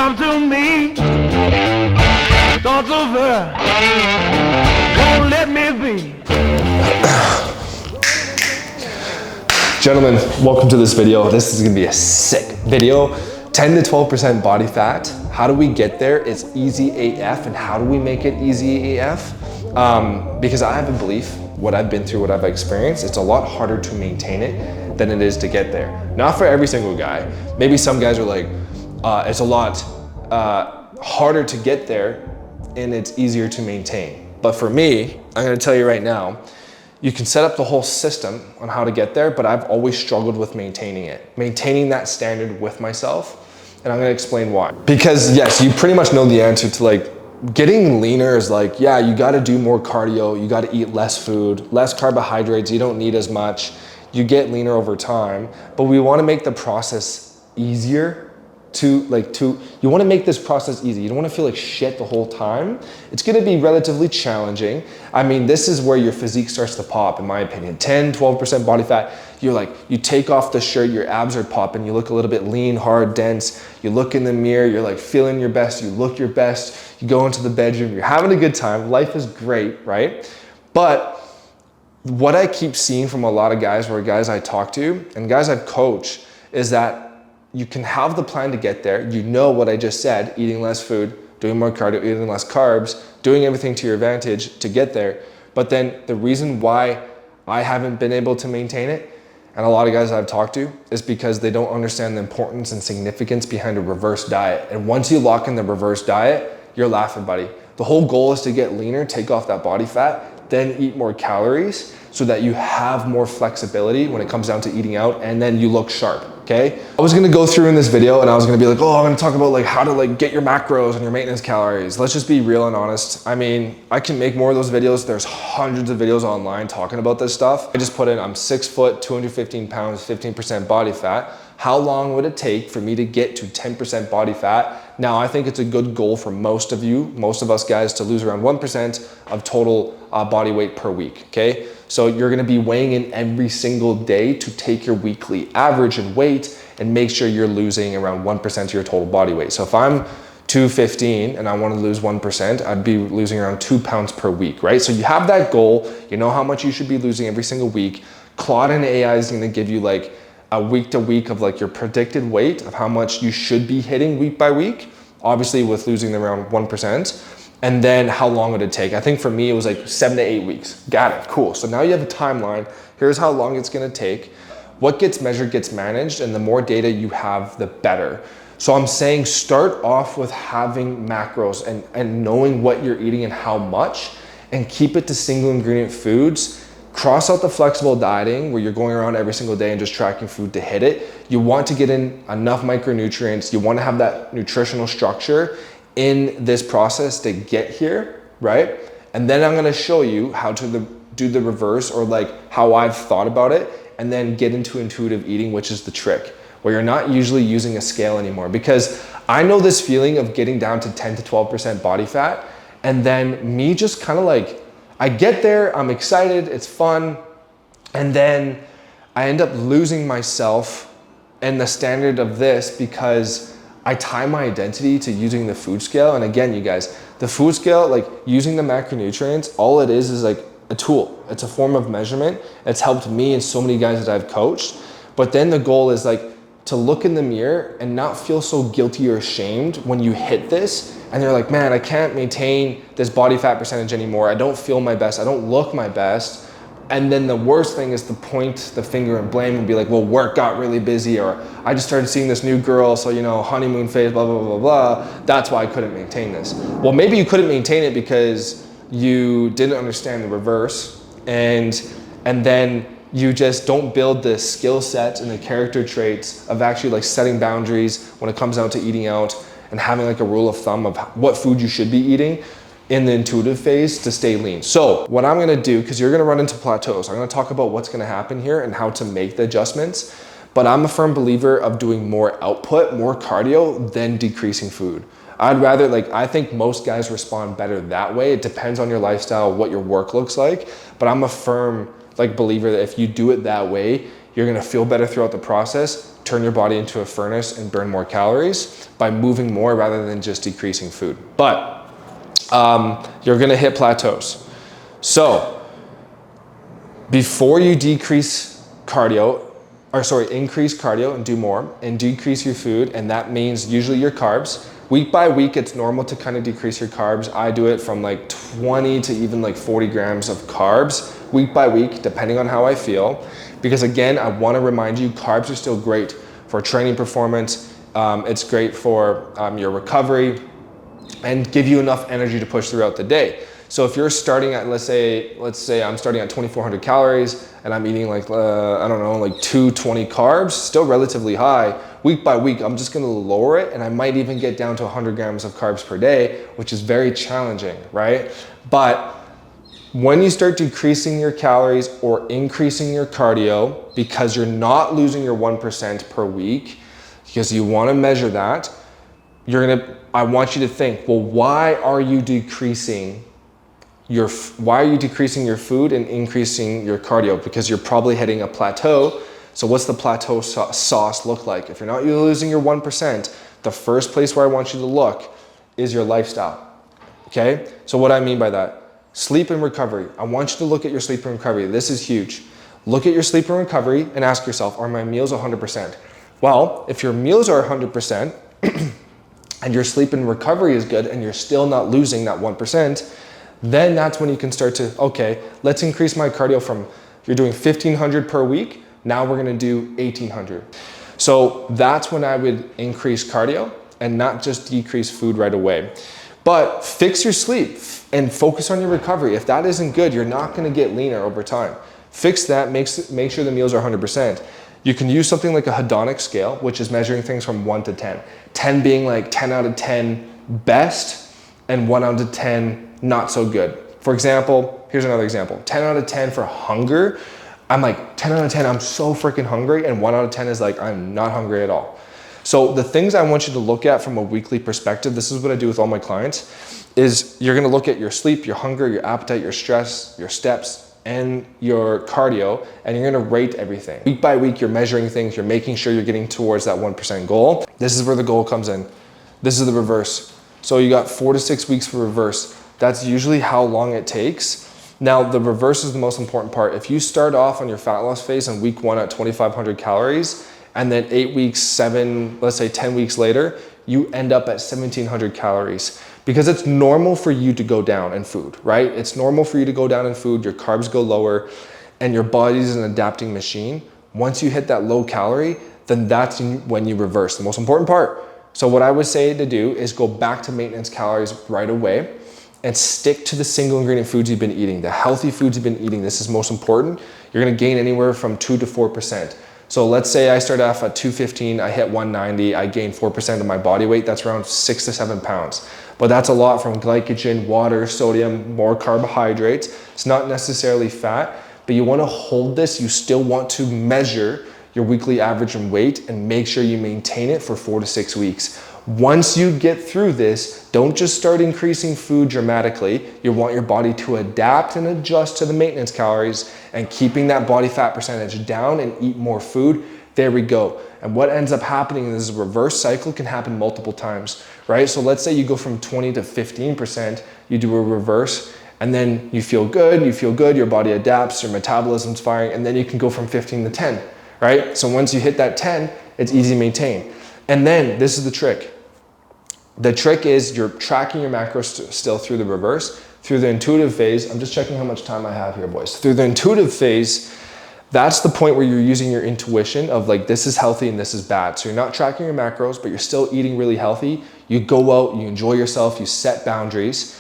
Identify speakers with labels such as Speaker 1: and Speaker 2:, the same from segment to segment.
Speaker 1: come to me, thoughts of her won't let me be.
Speaker 2: Gentlemen, welcome to this video. This is gonna be a sick video. 10 to 12% body fat. How do we get there? It's easy AF, and how do we make it easy AF? Because I have a belief, what I've been through, what I've experienced, it's a lot harder to maintain it than it is to get there. Not for every single guy. Maybe some guys are like, it's a lot harder to get there and it's easier to maintain. But for me, I'm gonna tell you right now, you can set up the whole system on how to get there, but I've always struggled with maintaining it. Maintaining that standard with myself, and I'm gonna explain why. Because yes, you pretty much know the answer to like, getting leaner is like, yeah, you gotta do more cardio, you gotta eat less food, less carbohydrates, you don't need as much, you get leaner over time, but we wanna make the process easier you want to make this process easy. You don't want to feel like shit the whole time. It's going to be relatively challenging. I mean, this is where your physique starts to pop, in my opinion. 10, 12% body fat. You're like, you take off the shirt, your abs are popping, you look a little bit lean, hard, dense. You look in the mirror, you're like feeling your best, you look your best, you go into the bedroom, you're having a good time. Life is great, right? But what I keep seeing from a lot of guys, or guys I talk to, and guys I've coached, is that you can have the plan to get there. You know what I just said, eating less food, doing more cardio, eating less carbs, doing everything to your advantage to get there. But then the reason why I haven't been able to maintain it, and a lot of guys I've talked to, is because they don't understand the importance and significance behind a reverse diet. And once you lock in the reverse diet, you're laughing, buddy. The whole goal is to get leaner, take off that body fat, then eat more calories so that you have more flexibility when it comes down to eating out, and then you look sharp, okay? I was gonna go through in this video and I was gonna be like, oh, I'm gonna talk about like how to like get your macros and your maintenance calories. Let's just be real and honest. I mean, I can make more of those videos. There's hundreds of videos online talking about this stuff. I just put in, I'm 6 foot, 215 pounds, 15% body fat. How long would it take for me to get to 10% body fat? Now, I think it's a good goal for most of you, most of us guys, to lose around 1% of total body weight per week, okay? So you're gonna be weighing in every single day to take your weekly average in weight and make sure you're losing around 1% of your total body weight. So if I'm 215 and I wanna lose 1%, I'd be losing around 2 pounds per week, right? So you have that goal, you know how much you should be losing every single week. Claude and AI is gonna give you like a week to week of like your predicted weight of how much you should be hitting week by week, obviously with losing around 1%. And then how long would it take? I think for me, it was like 7 to 8 weeks. Got it, cool. So now you have a timeline. Here's how long it's gonna take. What gets measured gets managed, and the more data you have, the better. So I'm saying start off with having macros and knowing what you're eating and how much, and keep it to single ingredient foods. Cross out the flexible dieting where you're going around every single day and just tracking food to hit it. You want to get in enough micronutrients. You want to have that nutritional structure in this process to get here, right? And then I'm gonna show you how to do the reverse, or like how I've thought about it, and then get into intuitive eating, which is the trick, where you're not usually using a scale anymore. Because I know this feeling of getting down to 10 to 12% body fat, and then me just kind of like, I get there, I'm excited, it's fun, and then I end up losing myself and the standard of this because I tie my identity to using the food scale. And again, you guys, the food scale, like using the macronutrients, all it is like a tool. It's a form of measurement. It's helped me and so many guys that I've coached. But then the goal is like to look in the mirror and not feel so guilty or ashamed when you hit this. And they're like, man, I can't maintain this body fat percentage anymore. I don't feel my best. I don't look my best. And then the worst thing is to point the finger and blame and be like, well, work got really busy, or I just started seeing this new girl, so you know, honeymoon phase, blah, blah, blah, blah. That's why I couldn't maintain this. Well, maybe you couldn't maintain it because you didn't understand the reverse, and then you just don't build the skill set and the character traits of actually like setting boundaries when it comes down to eating out and having like a rule of thumb of what food you should be eating in the intuitive phase to stay lean. So what I'm gonna do, because you're gonna run into plateaus, I'm gonna talk about what's gonna happen here and how to make the adjustments. But I'm a firm believer of doing more output, more cardio, than decreasing food. I'd rather, like, I think most guys respond better that way. It depends on your lifestyle, what your work looks like. But I'm a firm like believer that if you do it that way, you're gonna feel better throughout the process, turn your body into a furnace and burn more calories by moving more rather than just decreasing food. But you're gonna hit plateaus. So before you increase cardio and do more and decrease your food, and that means usually your carbs. Week by week, it's normal to kind of decrease your carbs. I do it from like 20 to even like 40 grams of carbs week by week, depending on how I feel. Because again, I wanna remind you, carbs are still great for training performance. It's great for your recovery and give you enough energy to push throughout the day. So if you're starting at, let's say I'm starting at 2,400 calories and I'm eating like, like 220 carbs, still relatively high, week by week, I'm just gonna lower it and I might even get down to 100 grams of carbs per day, which is very challenging, right? But when you start decreasing your calories or increasing your cardio because you're not losing your 1% per week, because you wanna measure that, I want you to think, well, why are you decreasing your food and increasing your cardio? Because you're probably hitting a plateau. So what's the plateau sauce look like? If you're not losing your 1%, the first place where I want you to look is your lifestyle, okay? So what I mean by that, sleep and recovery. I want you to look at your sleep and recovery. This is huge. Look at your sleep and recovery and ask yourself, are my meals 100%? Well, if your meals are 100% and your sleep and recovery is good and you're still not losing that 1%, then that's when you can start to, okay, let's increase my cardio from, you're doing 1,500 per week, now we're gonna do 1,800. So that's when I would increase cardio and not just decrease food right away. But fix your sleep and focus on your recovery. If that isn't good, you're not gonna get leaner over time. Fix that, make sure the meals are 100%. You can use something like a hedonic scale, which is measuring things from 1 to 10. 10 being like 10 out of 10 best and 1 out of 10 not so good. For example, here's another example. 10 out of 10 for hunger. I'm like 10 out of 10, I'm so freaking hungry, and 1 out of 10 is like, I'm not hungry at all. So the things I want you to look at from a weekly perspective, this is what I do with all my clients, is you're gonna look at your sleep, your hunger, your appetite, your stress, your steps, and your cardio, and you're gonna rate everything. Week by week, you're measuring things, you're making sure you're getting towards that 1% goal. This is where the goal comes in. This is the reverse. So you got 4 to 6 weeks for reverse. That's usually how long it takes. Now, the reverse is the most important part. If you start off on your fat loss phase in week 1 at 2,500 calories, and then 8 weeks, 7, let's say 10 weeks later, you end up at 1,700 calories. Because it's normal for you to go down in food, right? It's normal for you to go down in food, your carbs go lower, and your body's an adapting machine. Once you hit that low calorie, then that's when you reverse, the most important part. So what I would say to do is go back to maintenance calories right away and stick to the single ingredient foods you've been eating, the healthy foods you've been eating. This is most important. You're gonna gain anywhere from 2 to 4%. So let's say I start off at 215, I hit 190, I gain 4% of my body weight. That's around 6 to 7 pounds. But that's a lot from glycogen, water, sodium, more carbohydrates. It's not necessarily fat, but you wanna hold this. You still want to measure your weekly average in weight and make sure you maintain it for 4 to 6 weeks. Once you get through this, don't just start increasing food dramatically. You want your body to adapt and adjust to the maintenance calories and keeping that body fat percentage down and eat more food. There we go. And what ends up happening is a reverse cycle can happen multiple times, right? So let's say you go from 20 to 15%, you do a reverse, and then you feel good, your body adapts, your metabolism's firing, and then you can go from 15 to 10, right? So once you hit that 10, it's easy to maintain. And then this is the trick. The trick is you're tracking your macros still through the reverse, through the intuitive phase. I'm just checking how much time I have here, boys. Through the intuitive phase, that's the point where you're using your intuition of like, this is healthy and this is bad. So you're not tracking your macros, but you're still eating really healthy. You go out, you enjoy yourself, you set boundaries.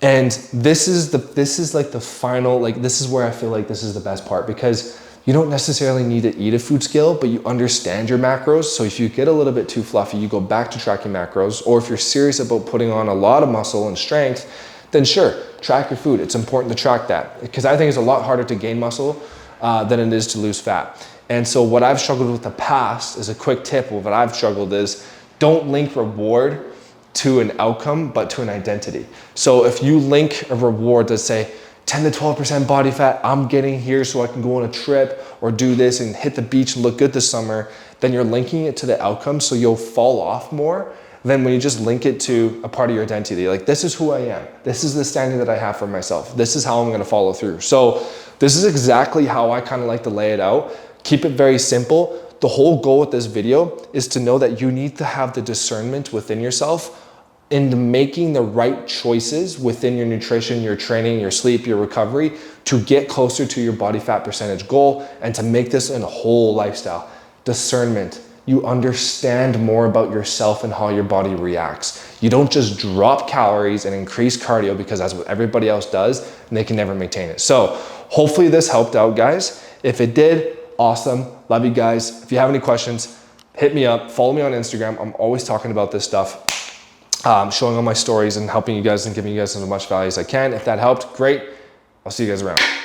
Speaker 2: And this is like the final, like this is where I feel like this is the best part, because you don't necessarily need to eat a food scale, but you understand your macros. So if you get a little bit too fluffy, you go back to tracking macros. Or if you're serious about putting on a lot of muscle and strength, then sure, track your food. It's important to track that, because I think it's a lot harder to gain muscle than it is to lose fat. And so what I've struggled with in the past is a quick tip of what I've struggled is don't link reward to an outcome, but to an identity. So if you link a reward to say, 10 to 12% body fat, I'm getting here so I can go on a trip or do this and hit the beach and look good this summer, then you're linking it to the outcome, so you'll fall off more than when you just link it to a part of your identity. Like, this is who I am. This is the standard that I have for myself. This is how I'm gonna follow through. So this is exactly how I kind of like to lay it out. Keep it very simple. The whole goal with this video is to know that you need to have the discernment within yourself into making the right choices within your nutrition, your training, your sleep, your recovery to get closer to your body fat percentage goal and to make this a whole lifestyle. Discernment. You understand more about yourself and how your body reacts. You don't just drop calories and increase cardio because that's what everybody else does and they can never maintain it. So hopefully this helped out, guys. If it did, awesome. Love you guys. If you have any questions, hit me up. Follow me on Instagram. I'm always talking about this stuff. Showing all my stories and helping you guys and giving you guys as much value as I can. If that helped, great. I'll see you guys around.